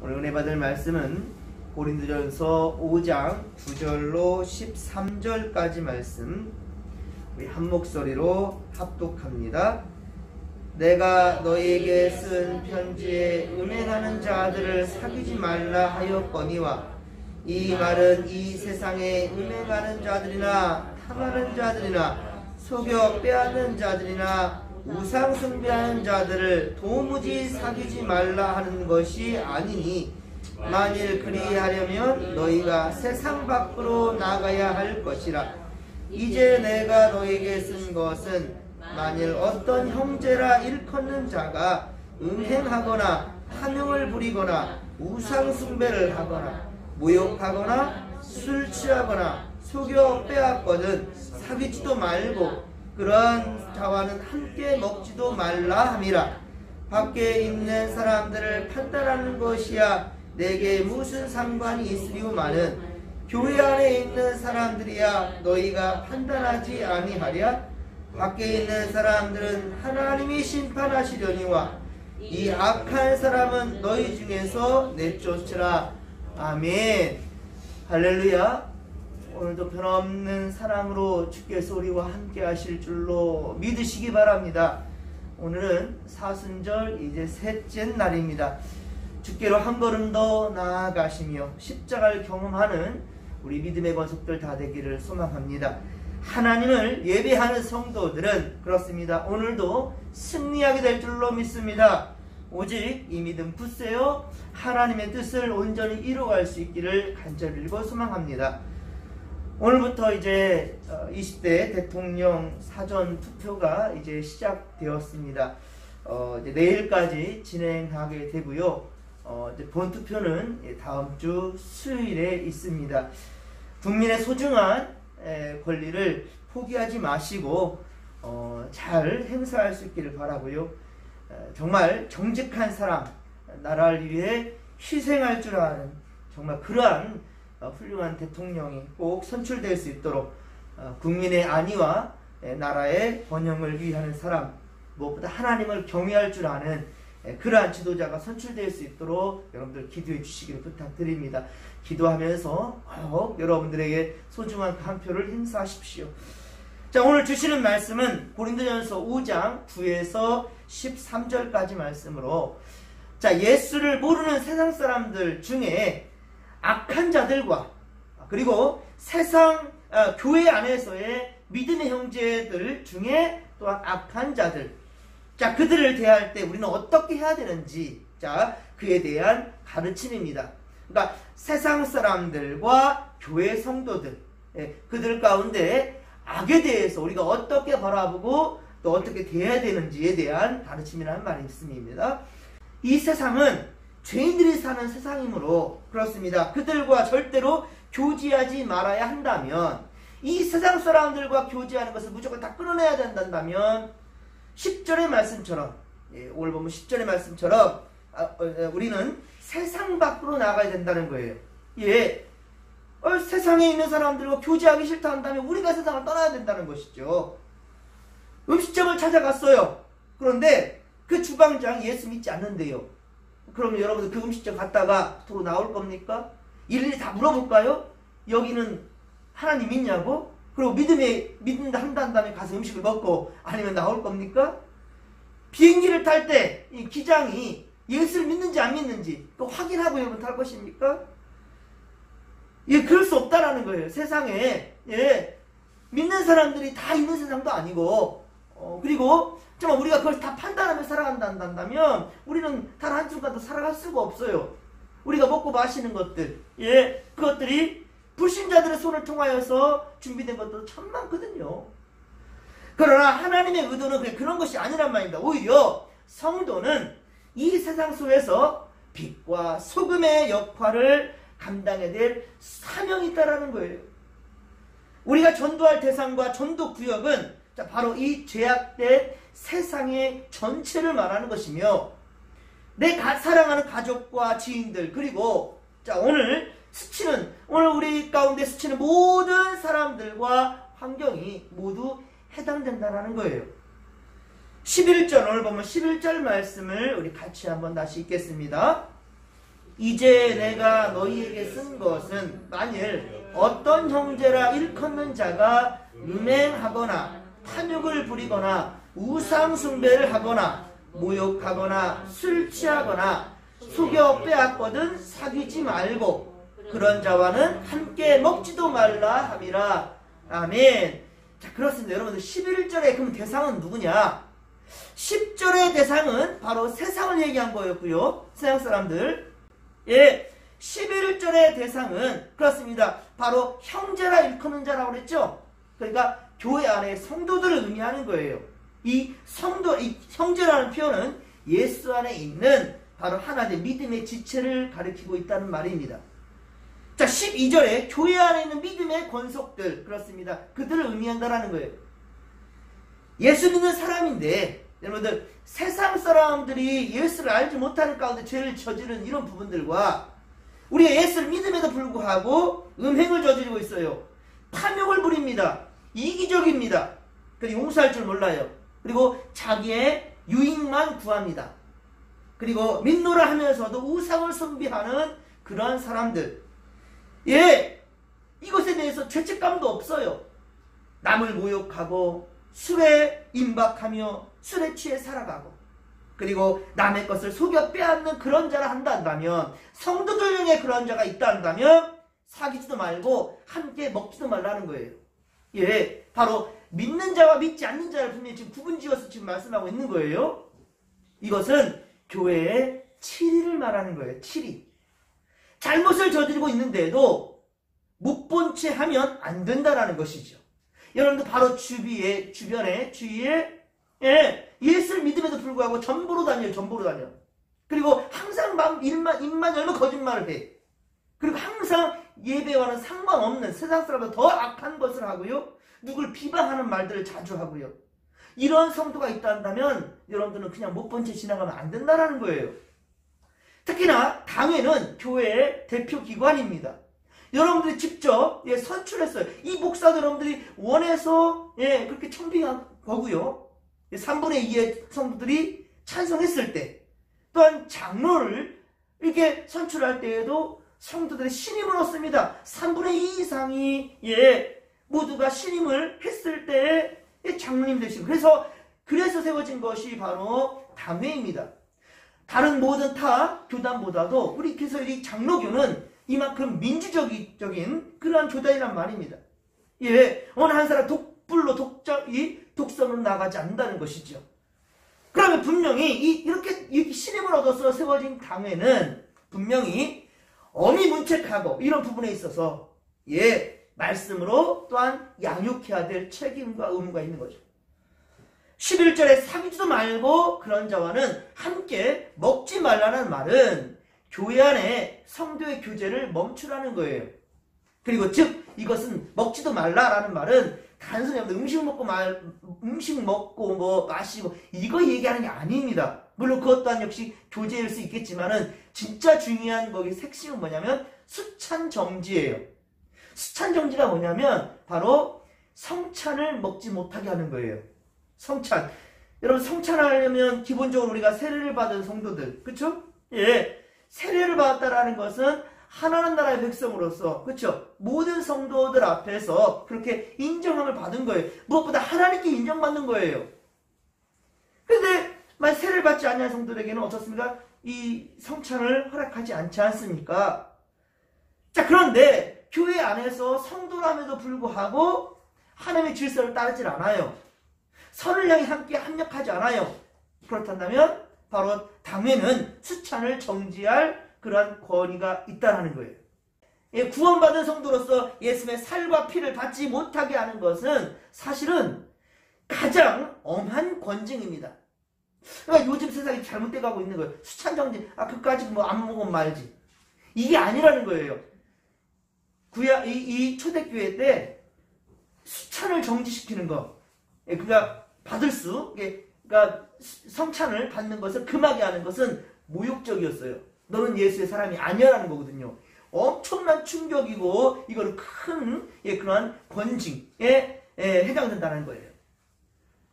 오늘 은혜 받을 말씀은 고린도전서 5장 9절로 13절까지 말씀 우리 한 목소리로 합독합니다. 내가 너희에게 쓴 편지에 음행하는 자들을 사귀지 말라 하였거니와 이 말은 이 세상에 음행하는 자들이나 탐하는 자들이나 속여 빼앗는 자들이나 우상 숭배하는 자들을 도무지 사귀지 말라 하는 것이 아니니 만일 그리하려면 너희가 세상 밖으로 나가야 할 것이라. 이제 내가 너희에게 쓴 것은 만일 어떤 형제라 일컫는 자가 음행하거나 탐욕을 부리거나 우상 숭배를 하거나 모욕하거나 술 취하거나 속여 빼앗거든 사귀지도 말고 그러한 자와는 함께 먹지도 말라 함이라. 밖에 있는 사람들을 판단하는 것이야 내게 무슨 상관이 있으리오마는 교회 안에 있는 사람들이야 너희가 판단하지 아니하랴. 밖에 있는 사람들은 하나님이 심판하시려니와 이 악한 사람은 너희 중에서 내쫓으라. 아멘. 할렐루야. 오늘도 변함없는 사랑으로 주께서 우리와 함께 하실 줄로 믿으시기 바랍니다. 오늘은 사순절 이제 셋째 날입니다. 주께로 한 걸음 더 나아가시며 십자가를 경험하는 우리 믿음의 권속들 다 되기를 소망합니다. 하나님을 예배하는 성도들은 그렇습니다. 오늘도 승리하게 될 줄로 믿습니다. 오직 이 믿음 붙세요 하나님의 뜻을 온전히 이루어갈 수 있기를 간절히 빌고 소망합니다. 오늘부터 이제 20대 대통령 사전 투표가 이제 시작되었습니다. 이제 내일까지 진행하게 되고요. 이제 본 투표는 다음 주 수요일에 있습니다. 국민의 소중한 권리를 포기하지 마시고 잘 행사할 수 있기를 바라고요. 정말 정직한 사람, 나라를 위해 희생할 줄 아는 정말 그러한 훌륭한 대통령이 꼭 선출될 수 있도록 국민의 안위와 나라의 번영을 위하는 사람, 무엇보다 하나님을 경외할 줄 아는 그러한 지도자가 선출될 수 있도록 여러분들 기도해 주시기를 부탁드립니다. 기도하면서 꼭 여러분들에게 소중한 한 표를 행사하십시오. 자, 오늘 주시는 말씀은 고린도전서 5장 9에서 13절까지 말씀으로, 자, 예수를 모르는 세상 사람들 중에 악한 자들과 그리고 세상 교회 안에서의 믿음의 형제들 중에 또한 악한 자들, 자, 그들을 대할 때 우리는 어떻게 해야 되는지, 자, 그에 대한 가르침입니다. 그러니까 세상 사람들과 교회 성도들, 그들 가운데 악에 대해서 우리가 어떻게 바라보고 또 어떻게 대해야 되는지에 대한 가르침이라는 말씀입니다. 이 세상은 죄인들이 사는 세상이므로 그렇습니다. 그들과 절대로 교제하지 말아야 한다면, 이 세상 사람들과 교제하는 것을 무조건 다 끊어내야 된다면 10절의 말씀처럼, 오늘 보면 10절의 말씀처럼 우리는 세상 밖으로 나가야 된다는 거예요. 세상에 있는 사람들과 교제하기 싫다 한다면 우리가 세상을 떠나야 된다는 것이죠. 음식점을 찾아갔어요. 그런데 그 주방장 예수 믿지 않는데요. 그러면 여러분들 그 음식점 갔다가 도로 나올 겁니까? 일일이 다 물어볼까요? 여기는 하나님 믿냐고? 그리고 믿는다 한다면 가서 음식을 먹고 아니면 나올 겁니까? 비행기를 탈 때 이 기장이 예수를 믿는지 안 믿는지 또 확인하고 여러분 탈 것입니까? 그럴 수 없다라는 거예요. 세상에 믿는 사람들이 다 있는 세상도 아니고, 그리고 정말 우리가 그걸 다 판단하며 살아간다면 우리는 단 한순간도 살아갈 수가 없어요. 우리가 먹고 마시는 것들, 그것들이 불신자들의 손을 통하여서 준비된 것도 참 많거든요. 그러나 하나님의 의도는 그런 것이 아니란 말입니다. 오히려 성도는 이 세상 속에서 빛과 소금의 역할을 감당해야 될 사명이 있다라는 거예요. 우리가 전도할 대상과 전도 구역은 바로 이 죄악된 세상의 전체를 말하는 것이며, 내 사랑하는 가족과 지인들, 그리고 오늘 우리 가운데 스치는 모든 사람들과 환경이 모두 해당된다는 거예요. 11절, 오늘 보면 11절 말씀을 우리 같이 한번 다시 읽겠습니다. 이제 내가 너희에게 쓴 것은 만일 어떤 형제라 일컫는 자가 음행하거나 탐욕을 부리거나 우상 숭배를 하거나 모욕하거나 술 취하거나 속여 빼앗거든 사귀지 말고 그런 자와는 함께 먹지도 말라 함이라. 아멘. 자, 그렇습니다. 여러분들 11절에 그럼 대상은 누구냐? 10절의 대상은 바로 세상을 얘기한 거였고요. 세상 사람들. 예, 11절의 대상은 그렇습니다. 바로 형제라 일컫는 자라고 그랬죠. 그러니까 교회 안에 성도들을 의미하는 거예요. 이 성도, 이 형제라는 표현은 예수 안에 있는 바로 하나님의 믿음의 지체를 가리키고 있다는 말입니다. 자, 12절에 교회 안에 있는 믿음의 권속들, 그렇습니다. 그들을 의미한다라는 거예요. 예수 믿는 사람인데 여러분들 세상 사람들이 예수를 알지 못하는 가운데 죄를 저지른 이런 부분들과 우리가 예수를 믿음에도 불구하고 음행을 저지르고 있어요. 탐욕을 부립니다. 이기적입니다. 그리고 용서할 줄 몰라요. 그리고 자기의 유익만 구합니다. 그리고 민노를 하면서도 우상을 숭배하는 그러한 사람들. 예, 이것에 대해서 죄책감도 없어요. 남을 모욕하고 술에 임박하며 술에 취해 살아가고 그리고 남의 것을 속여 빼앗는 그런 자를 한다면 성도들 중에 그런 자가 있다면 사귀지도 말고 함께 먹지도 말라는 거예요. 예, 바로 믿는 자와 믿지 않는 자를 분명히 지금 구분지어서 지금 말씀하고 있는 거예요. 이것은 교회의 7위를 말하는 거예요. 7위. 잘못을 저지르고 있는데도 못 본 채 하면 안 된다라는 것이죠. 여러분들 바로 주변에 주위에 예수를 믿음에도 불구하고 전보로 다녀요. 전보로 다녀. 그리고 항상 입만 열면 거짓말을 해. 그리고 항상 예배와는 상관없는 세상 사람보다 더 악한 것을 하고요. 누굴 비방하는 말들을 자주 하고요. 이런 성도가 있다면 여러분들은 그냥 못 본 채 지나가면 안 된다는 거예요. 특히나 당회는 교회의 대표 기관입니다. 여러분들이 직접 선출했어요. 이 목사도 여러분들이 원해서 그렇게 청빙한 거고요. 3분의 2의 성도들이 찬성했을 때 또한 장로를 이렇게 선출할 때에도 성도들의 신임을 얻습니다. 3분의 2 이상이 모두가 신임을 했을 때에 장로님 되시고 그래서 세워진 것이 바로 당회입니다. 다른 모든 타 교단보다도 우리 그래서 이 장로교는 이만큼 민주적인 그러한 교단이란 말입니다. 어느 한 사람 독불로 독선으로 나가지 않는다는 것이죠. 그러면 분명히 이렇게 신임을 얻어서 세워진 당회는 분명히 어미문책하고 이런 부분에 있어서 말씀으로 또한 양육해야 될 책임과 의무가 있는 거죠. 11절에 사귀지도 말고 그런 자와는 함께 먹지 말라는 말은 교회 안에 성도의 교제를 멈추라는 거예요. 그리고 즉 이것은 먹지도 말라라는 말은 단순히 음식 먹고 뭐 마시고 이거 얘기하는 게 아닙니다. 물론 그것 또한 역시 교제일 수 있겠지만은 진짜 중요한 거기 핵심은 뭐냐면 수찬정지예요. 수찬정지가 뭐냐면 바로 성찬을 먹지 못하게 하는 거예요. 성찬. 여러분 성찬하려면 기본적으로 우리가 세례를 받은 성도들, 그쵸? 세례를 받았다라는 것은 하나님 나라의 백성으로서, 그쵸? 모든 성도들 앞에서 그렇게 인정함을 받은 거예요. 무엇보다 하나님께 인정받는 거예요. 근데 만약 세례를 받지 않는 성도들에게는 어떻습니까? 이 성찬을 허락하지 않지 않습니까? 자, 그런데 교회 안에서 성도람에도 불구하고 하나님의 질서를 따르질 않아요. 선을 향해 함께 합력하지 않아요. 그렇다면 바로 당회는 수찬을 정지할 그러한 권위가 있다는 거예요. 구원받은 성도로서 예수님의 살과 피를 받지 못하게 하는 것은 사실은 가장 엄한 권징입니다. 그러니까 요즘 세상이 잘못돼 가고 있는 거예요. 수찬 정지, 그까지 뭐 안 먹으면 말지. 이게 아니라는 거예요. 이 초대교회 때 수찬을 정지시키는 거, 그러니까 그러니까 성찬을 받는 것을 금하게 하는 것은 모욕적이었어요. 너는 예수의 사람이 아니라는 거거든요. 엄청난 충격이고 이거는 큰 그러한 권징에 해당된다는 거예요.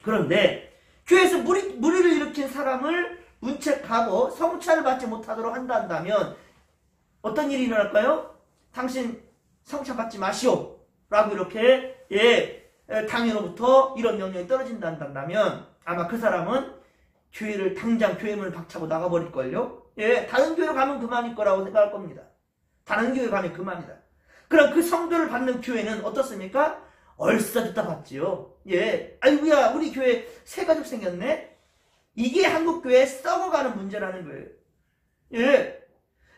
그런데 교회에서 무리를 일으킨 사람을 문책하고 성찬을 받지 못하도록 한다면 어떤 일이 일어날까요? 당신 성찬받지 마시오 라고 이렇게 당연으로부터 이런 명령이 떨어진다면 아마 그 사람은 교회를 당장 교회 문을 박차고 나가버릴걸요. 다른 교회로 가면 그만일 거라고 생각할 겁니다. 다른 교회 가면 그만이다. 그럼 그 성도를 받는 교회는 어떻습니까? 얼싸듣다 받지요. 아이고야 우리 교회 새 가족 생겼네. 이게 한국교회 썩어가는 문제라는 거예요.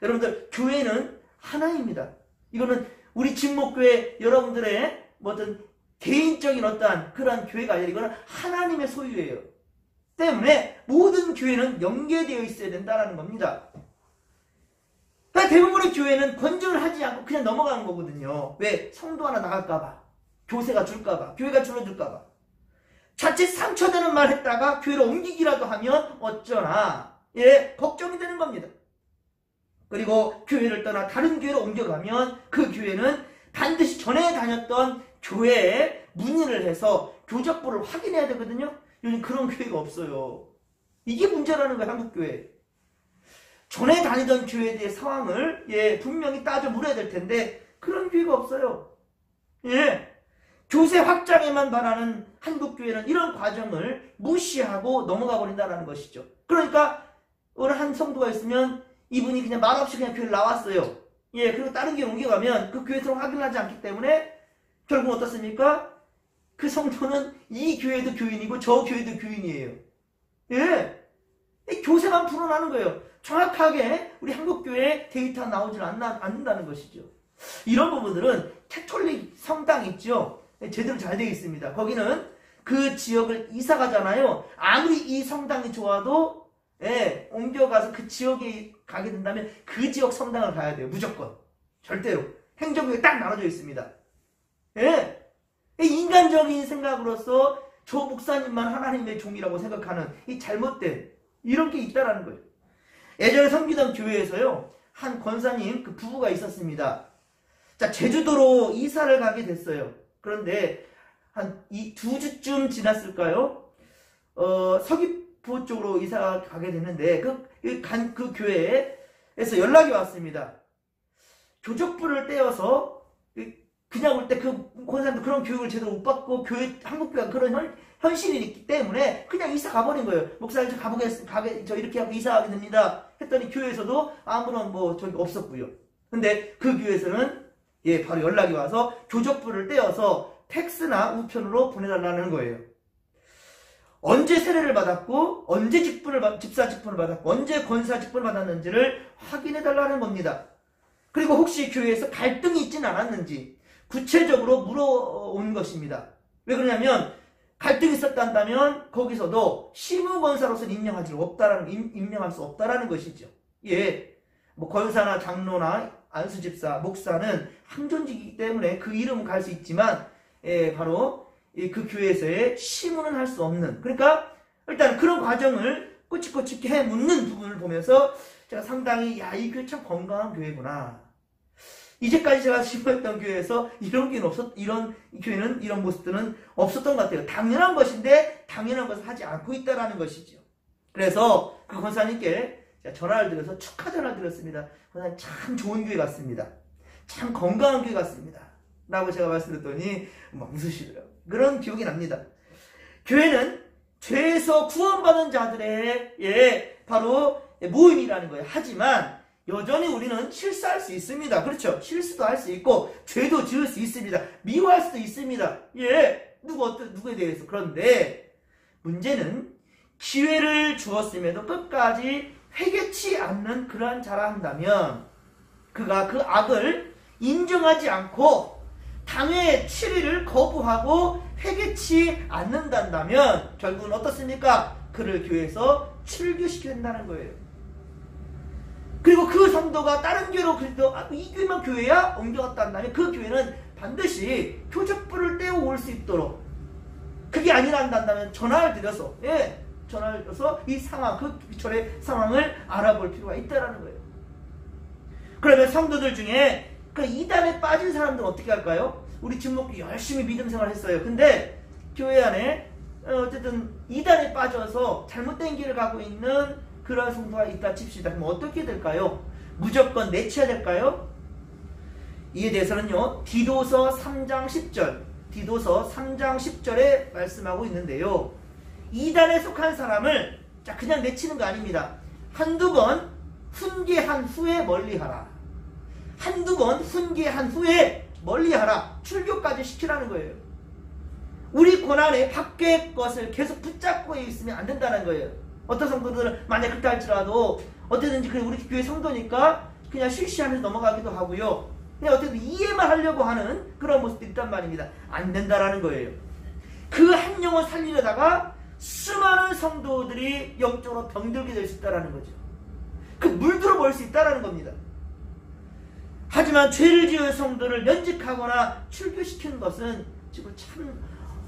여러분들 교회는 하나입니다. 이거는 우리 진목교회 여러분들의 어떤 개인적인 어떠한 그러한 교회가 아니라 이거는 하나님의 소유예요. 때문에 모든 교회는 연계되어 있어야 된다는 겁니다. 그러니까 대부분의 교회는 권증을 하지 않고 그냥 넘어가는 거거든요. 왜? 성도 하나 나갈까봐, 교세가 줄까봐, 교회가 줄어들까봐. 자칫 상처되는 말 했다가 교회를 옮기기라도 하면 어쩌나 걱정이 되는 겁니다. 그리고 교회를 떠나 다른 교회로 옮겨가면 그 교회는 반드시 전에 다녔던 교회에 문의를 해서 교적부를 확인해야 되거든요. 요즘 그런 교회가 없어요. 이게 문제라는 거예요. 한국교회. 전에 다니던 교회에 대해 상황을 분명히 따져 물어야 될 텐데 그런 교회가 없어요. 교세 확장에만 바라는 한국교회는 이런 과정을 무시하고 넘어가 버린다는 것이죠. 그러니까 어느 한 성도가 있으면 이분이 그냥 말없이 그냥 교회를 나왔어요. 그리고 다른 교회 옮겨가면 그 교회에서 확인하지 않기 때문에 결국 어떻습니까? 그 성도는 이 교회도 교인이고 저 교회도 교인이에요. 교세만 풀어나는 거예요. 정확하게 우리 한국교회에 데이터가 나오질 않는다는 것이죠. 이런 부분들은 캐톨릭 성당 있죠. 제대로 잘 되어 있습니다. 거기는 그 지역을 이사 가잖아요. 아무리 이 성당이 좋아도 옮겨가서 그 지역에 가게 된다면 그 지역 성당을 가야 돼요. 무조건. 절대로. 행정구역이 딱 나눠져 있습니다. 인간적인 생각으로서 저 목사님만 하나님의 종이라고 생각하는 이 잘못된 이런 게 있다라는 거예요. 예전에 섬기던 교회에서요. 한 권사님 그 부부가 있었습니다. 자, 제주도로 이사를 가게 됐어요. 그런데 한 2주쯤 지났을까요? 서귀포 쪽으로 이사 가게 됐는데 그 교회에서 연락이 왔습니다. 교적부를 떼어서 그냥 올 때 그 권사님도 그런 교육을 제대로 못 받고 한국교회가 그런 현실이 있기 때문에 그냥 이사 가버린 거예요. 목사님 저 가보겠습니다. 저 이렇게 하고 이사하게 됩니다. 했더니 교회에서도 아무런 저기 없었고요. 근데 그 교회에서는 바로 연락이 와서 교적부를 떼어서 팩스나 우편으로 보내달라는 거예요. 언제 세례를 받았고 언제 집사 직분을 받았고 언제 권사 직분을 받았는지를 확인해달라는 겁니다. 그리고 혹시 교회에서 갈등이 있지는 않았는지 구체적으로 물어온 것입니다. 왜 그러냐면 갈등이 있었다면 거기서도 시무권사로서는 임명할 수 없다라는 것이죠. 권사나 장로나 안수집사, 목사는 항존직이기 때문에 그 이름은 갈 수 있지만 바로 그 교회에서의 시무는 할 수 없는, 그러니까 일단 그런 과정을 꼬치꼬치 해 묻는 부분을 보면서 제가 상당히 이 교회 참 건강한 교회구나. 이제까지 제가 심어했던 교회에서 이런 교회는 이런 모습들은 없었던 것 같아요. 당연한 것인데 당연한 것을 하지 않고 있다라는 것이죠. 그래서 그 권사님께 제가 전화를 드려서 축하 전화를 드렸습니다. 권사님 참 좋은 교회 같습니다. 참 건강한 교회 같습니다. 라고 제가 말씀드렸더니 막 웃으시더라고요. 그런 기억이 납니다. 교회는 죄에서 구원받은 자들의 바로 모임이라는 거예요. 하지만 여전히 우리는 실수할 수 있습니다. 그렇죠? 실수도 할 수 있고 죄도 지을 수 있습니다. 미워할 수도 있습니다. 누구에 대해서. 그런데 문제는 기회를 주었음에도 끝까지 회개치 않는 그러한 자라 한다면 그가 그 악을 인정하지 않고 당의 치리를 거부하고 회개치 않는다면 결국은 어떻습니까? 그를 교회에서 출교시켜야 된다는 거예요. 그리고 그 성도가 다른 교회로 그래도 이 교회만 교회야? 옮겨갔다 한다면 그 교회는 반드시 교적부를 떼어 올 수 있도록, 그게 아니란다면 전화를 드려서 이 상황, 그 절의 상황을 알아볼 필요가 있다라는 거예요. 그러면 성도들 중에 그 이단에 빠진 사람들은 어떻게 할까요? 우리 집목교 열심히 믿음 생활 했어요. 근데 교회 안에 어쨌든 이단에 빠져서 잘못된 길을 가고 있는 그런 성도가 있다 칩시다. 그럼 어떻게 될까요? 무조건 내쳐야 될까요? 이에 대해서는요, 디도서 3장 10절, 디도서 3장 10절에 말씀하고 있는데요. 이단에 속한 사람을 그냥 내치는 거 아닙니다. 한두 번 훈계한 후에 멀리하라. 한두 번 훈계한 후에 멀리하라. 출교까지 시키라는 거예요. 우리 권한에 밖의 것을 계속 붙잡고 있으면 안 된다는 거예요. 어떤 성도들은 만약 그렇다 할지라도 어쨌든지 그래 우리 교회 성도니까 그냥 쉬쉬하면서 넘어가기도 하고요. 그냥 어쨌든 이해만 하려고 하는 그런 모습도 있단 말입니다. 안 된다라는 거예요. 그 한 영혼 살리려다가 수많은 성도들이 영적으로 병들게 될 수 있다는 거죠. 그 물들어 버릴 수 있다는 겁니다. 하지만 죄를 지은 성도를 면직하거나 출교시키는 것은 지금 참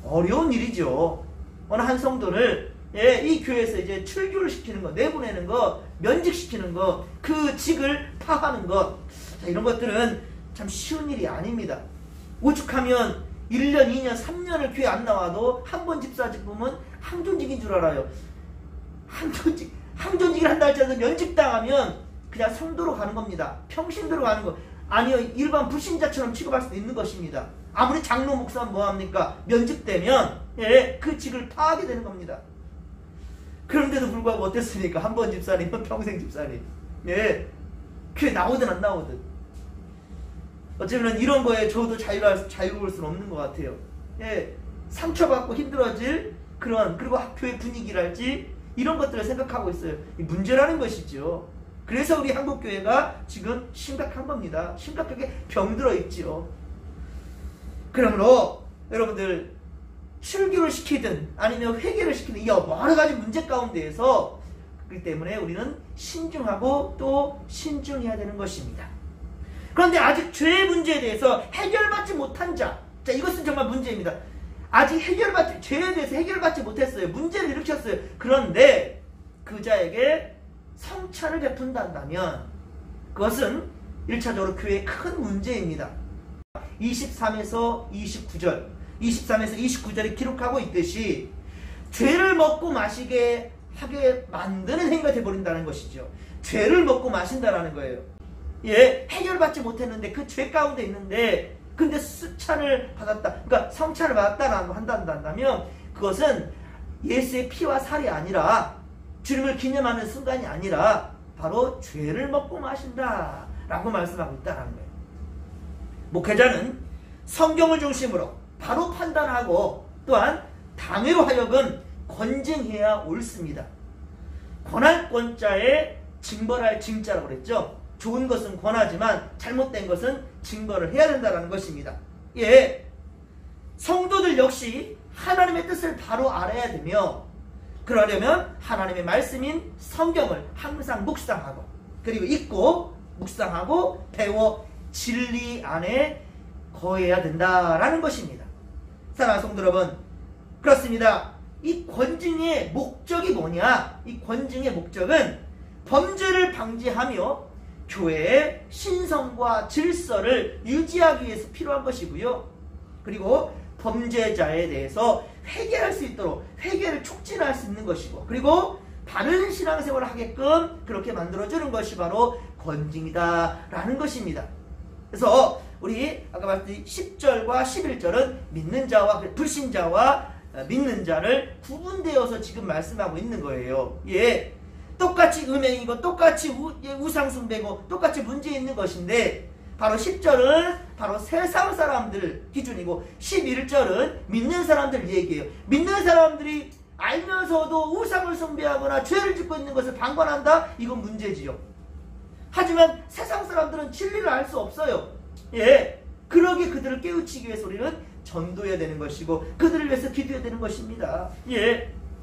어려운 일이죠. 어느 한 성도를 이 교회에서 이제 출교를 시키는 것, 내보내는 것, 면직시키는 것, 그 직을 파하는 것, 이런 것들은 참 쉬운 일이 아닙니다. 오죽하면 1년, 2년, 3년을 교회 안 나와도 한 번 집사직 보면 항존직인 줄 알아요. 항존직을 한다 할지라도 면직당하면 그냥 성도로 가는 겁니다. 평신도로 가는 거. 아니요, 일반 불신자처럼 취급할 수도 있는 것입니다. 아무리 장로 목사는 뭐합니까? 면직되면 그 직을 파하게 되는 겁니다. 그런데도 불구하고 어땠습니까? 한 번 집사님은 평생 집사님. 교회 나오든 안 나오든. 어쩌면 이런 거에 저도 자유로울 수는 없는 것 같아요. 상처받고 힘들어질 그런, 그리고 교회 분위기랄지 이런 것들을 생각하고 있어요. 문제라는 것이죠. 그래서 우리 한국교회가 지금 심각한 겁니다. 심각하게 병들어 있지요. 그러므로 여러분들 출교를 시키든 아니면 회개를 시키든 이 여러 가지 문제 가운데에서 그렇기 때문에 우리는 신중하고 또 신중해야 되는 것입니다. 그런데 아직 죄의 문제에 대해서 해결받지 못한 자, 이것은 정말 문제입니다. 아직 죄에 대해서 해결받지 못했어요. 문제를 일으켰어요. 그런데 그 자에게 성찬을 베푼다면 그것은 1차적으로 교회의 큰 문제입니다. 23에서 29절, 23에서 29절이 기록하고 있듯이 죄를 먹고 마시게 하게 만드는 행위가 되어버린다는 것이죠. 죄를 먹고 마신다라는 거예요. 해결받지 못했는데 그 죄 가운데 있는데 근데 수찬을 받았다, 그러니까 성찬을 받았다라고 한다면 그것은 예수의 피와 살이 아니라 주님을 기념하는 순간이 아니라 바로 죄를 먹고 마신다 라고 말씀하고 있다는 거예요. 목회자는 성경을 중심으로 바로 판단하고 또한 당회로 하여금 권증해야 옳습니다. 권할 권자에 징벌할 징자라고 그랬죠. 좋은 것은 권하지만 잘못된 것은 징벌을 해야 된다는 것입니다. 성도들 역시 하나님의 뜻을 바로 알아야 되며 그러려면 하나님의 말씀인 성경을 항상 묵상하고 그리고 읽고 묵상하고 배워 진리 안에 거해야 된다라는 것입니다. 사랑하는 성도 여러분, 그렇습니다. 이 권징의 목적이 뭐냐? 이 권징의 목적은 범죄를 방지하며 교회의 신성과 질서를 유지하기 위해서 필요한 것이고요. 그리고 범죄자에 대해서 회개할 수 있도록 회개를 촉진할 수 있는 것이고 그리고 바른 신앙생활을 하게끔 그렇게 만들어주는 것이 바로 권징이다라는 것입니다. 그래서 우리 아까 말했듯이 10절과 11절은 믿는 자와 불신자와 믿는 자를 구분되어서 지금 말씀하고 있는 거예요. 똑같이 음행이고 똑같이 우상숭배고 똑같이 문제 있는 것인데 바로 10절은 바로 세상 사람들 기준이고 11절은 믿는 사람들 얘기예요. 믿는 사람들이 알면서도 우상을 숭배하거나 죄를 짓고 있는 것을 방관한다? 이건 문제지요. 하지만 세상 사람들은 진리를 알 수 없어요. 그러기에 그들을 깨우치기 위해서 우리는 전도해야 되는 것이고 그들을 위해서 기도해야 되는 것입니다.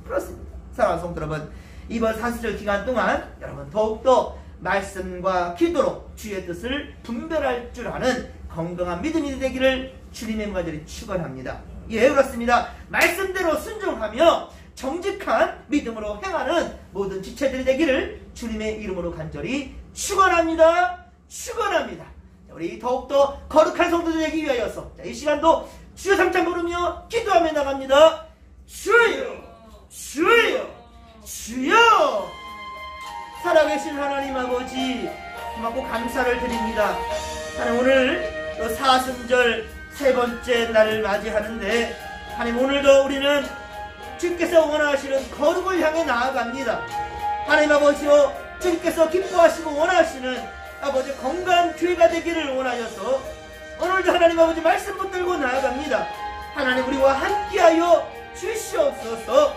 그렇습니다. 사랑하는 성도 여러분, 이번 사수절 기간 동안 여러분 더욱더 말씀과 기도로 주의 뜻을 분별할 줄 아는 건강한 믿음이 되기를 주님의 간절히 축원합니다. 그렇습니다. 말씀대로 순종하며 정직한 믿음으로 행하는 모든 지체들이 되기를 주님의 이름으로 간절히 축원합니다. 축원합니다. 우리 더욱더 거룩한 성도들 되기 위하여서 이 시간도 주여 삼창 부르며 기도하며 나갑니다. 주여, 주여, 주여. 살아계신 하나님 아버지, 고맙고 감사를 드립니다. 하나님, 오늘 또 사순절 세 번째 날을 맞이하는데 하나님, 오늘도 우리는 주께서 원하시는 거룩을 향해 나아갑니다. 하나님 아버지요, 주께서 기뻐하시고 원하시는 아버지 건강한 교회가 되기를 원하셔서 오늘도 하나님 아버지 말씀 붙들고 나아갑니다. 하나님, 우리와 함께하여 주시옵소서.